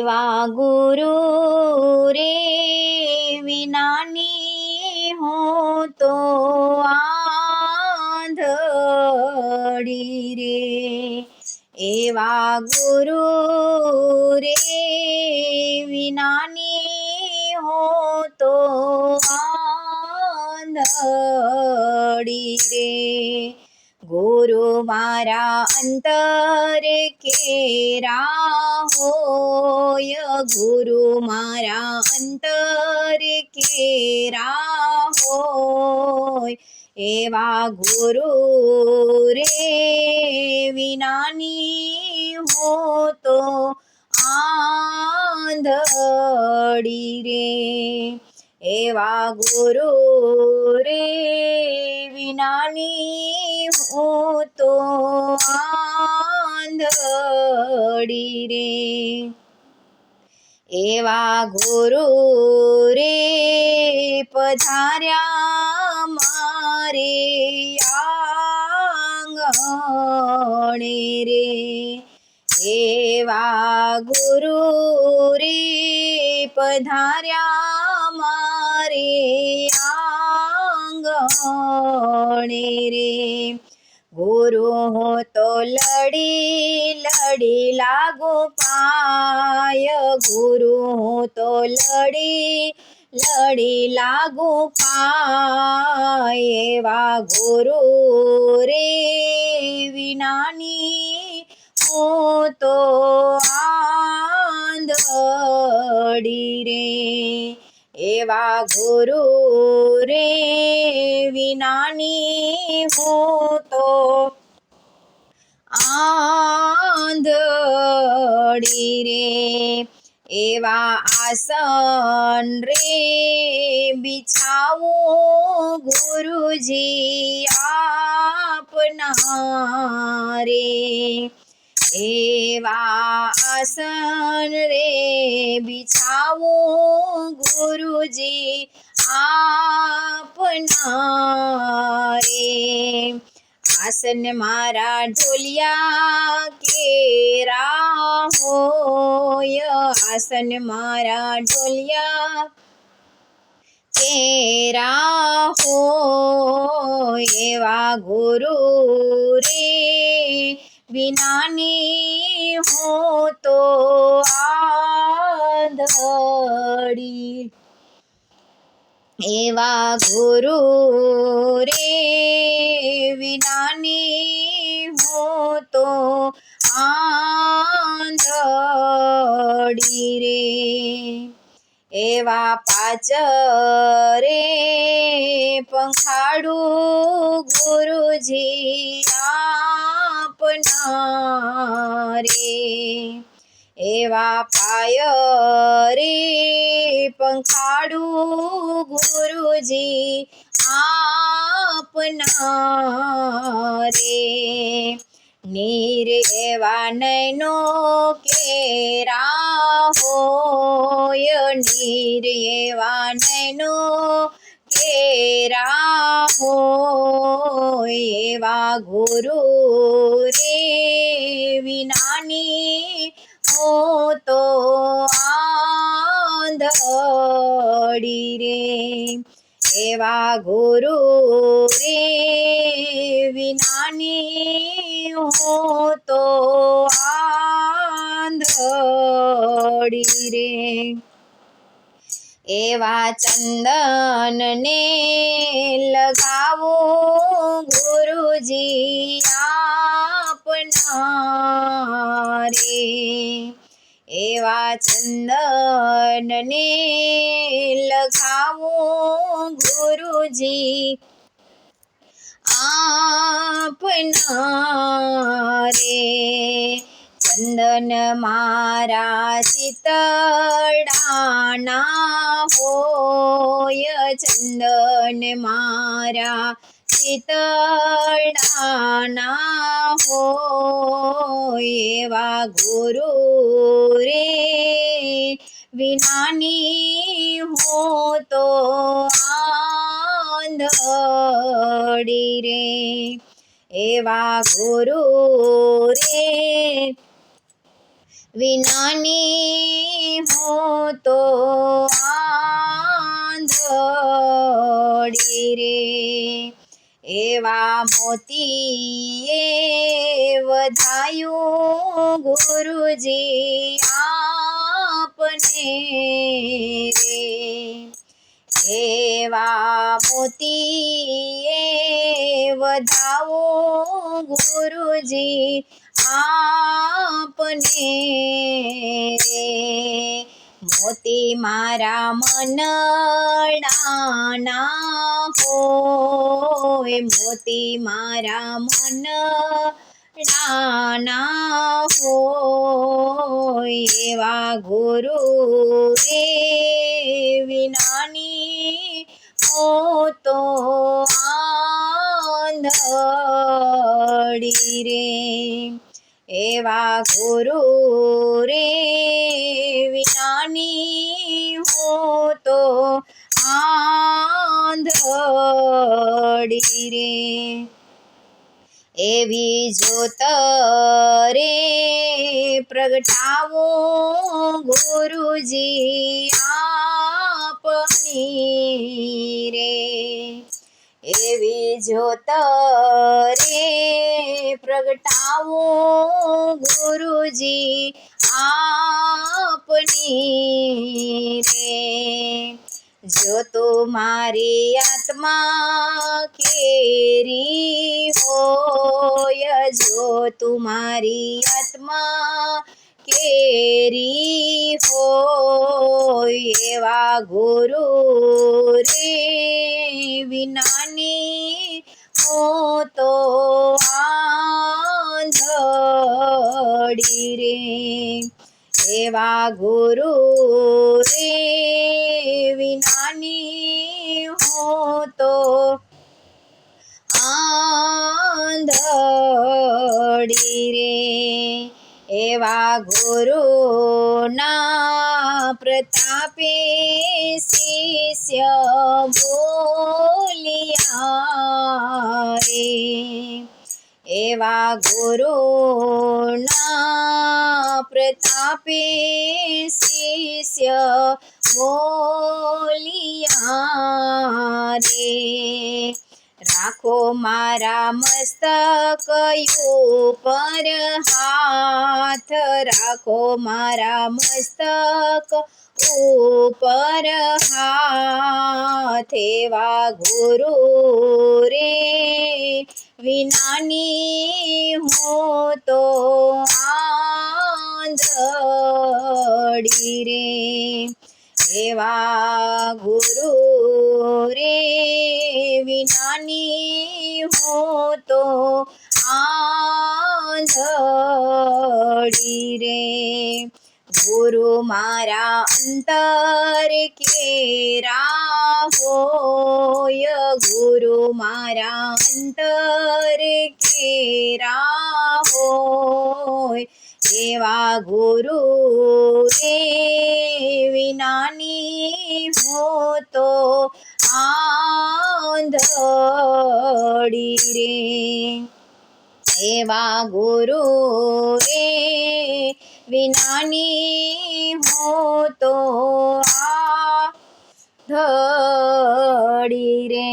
એવા ગુરુ રે વિનાની હું તો આંધળી રે. એવા ગુરુ રે વિનાની હું તો આંધળી રે. ગુરુ મારા અંતરે કેરા હોય, ગુરુ મારા અંતરે કેરા હોય. એવા ગુરુ રે વિનાની હું તો આંધળી રે. એવા ગુરુ રે વિનાની હું તો આંધળી રે. એવા ગુરુ રે પધાર્યા મારે આંગણે રે. એવા ગુરુ રે પધાર્યા મારે આંગણે રે. ગુરુ હું તો લડી લડી લાગુ પાય, ગુરુ હું તો લડી લડી લાગુ પાય. એવા ગુરુ રે વિનાની હું તો આંધળી રે. એવા ગુરુ રે વિનાની હું તો આંધળી રે. એવા આસન રે બિછાવું ગુરુજી આપના રે. એવા આસન રે બિછાવું ગુરુજી આપના રે. આસન મારા ઢોલિયા કેરા હોય, આસન મારા ઢોલિયા કેરા હોય. એવા ગુરુ રે વિનાની હું તો આંધળી. એવા ગુરુ રે વિનાની હું તો આંધળી રે. એવા પાચરે પંખાડું ગુરુજી આપના રે. એવા પાય રે પંખાડું ગુરુજી આપના રે. નીર એવા નૈનો કેરા હોય, નીર એવા નૈનો કેરા હોય. એવા ગુરુ રે વિનાની હું તો આંધળી રે. એવા ગુરુ રે વિનાની હું તો આંધળી રે. એવા ચંદન ને લગાવું ગુરુજી આપના રે. એવા ચંદન ને લગાવું ગુરુજી આપના રે. ચંદન મારા ચિતડાના હોય, ચંદન મારા ચિતડાના હોય. એવા ગુરુ રે વિનાની હું તો આંધળી રે. એવા ગુરુ રે વિનાની હું તો આંધળી રે એવા મોતીએ વધાયું ગુરુજી આપને રે એવા મોતીએ વધાવો ગુરુજી આપને રે મોતી મારા મનડાના હોય મોતી મારા મનડાના હોય એવા ગુરુ રે વિનાની હું તો આંધળી રે એવા ગુરુ રે વિનાની હું તો આંધળી રે એવી જ્યોત રે પ્રગટાવો ગુરુજી આપની રે એવી જ્યોત રે પ્રગટાવો ગુરુજી આપની રે જો તુમારી આત્મા કેરી હોય જો તુમારી આત્મા કેરી હોય એવા ગુરુ રે વિનાની હું તો આંધળી રે એવા ગુરુ રે વિનાની હું તો આંધળી રે એવા ગુરુના પ્રતાપે શિષ્ય બોલ્યા રે એવા ગુરુના પ્રતાપે શિષ્ય બોલ્યા રે રાખો મારા મસ્તક ઉપર હાથ રાખો મારા મસ્તક ઉપર હાથ એવા ગુરુ રે વિનાની હું તો આંધળી રે એવા ગુરુ રે વિનાની હું તો આંધળી રે ગુરુ મારા અંતર કેરા હોય ગુરુ મારા અંતર કેરા હોય એવા ગુરુ રે વિનાની હું તો આંધળી રે એવા ગુરુ રે વિનાની હું તો આંધળી રે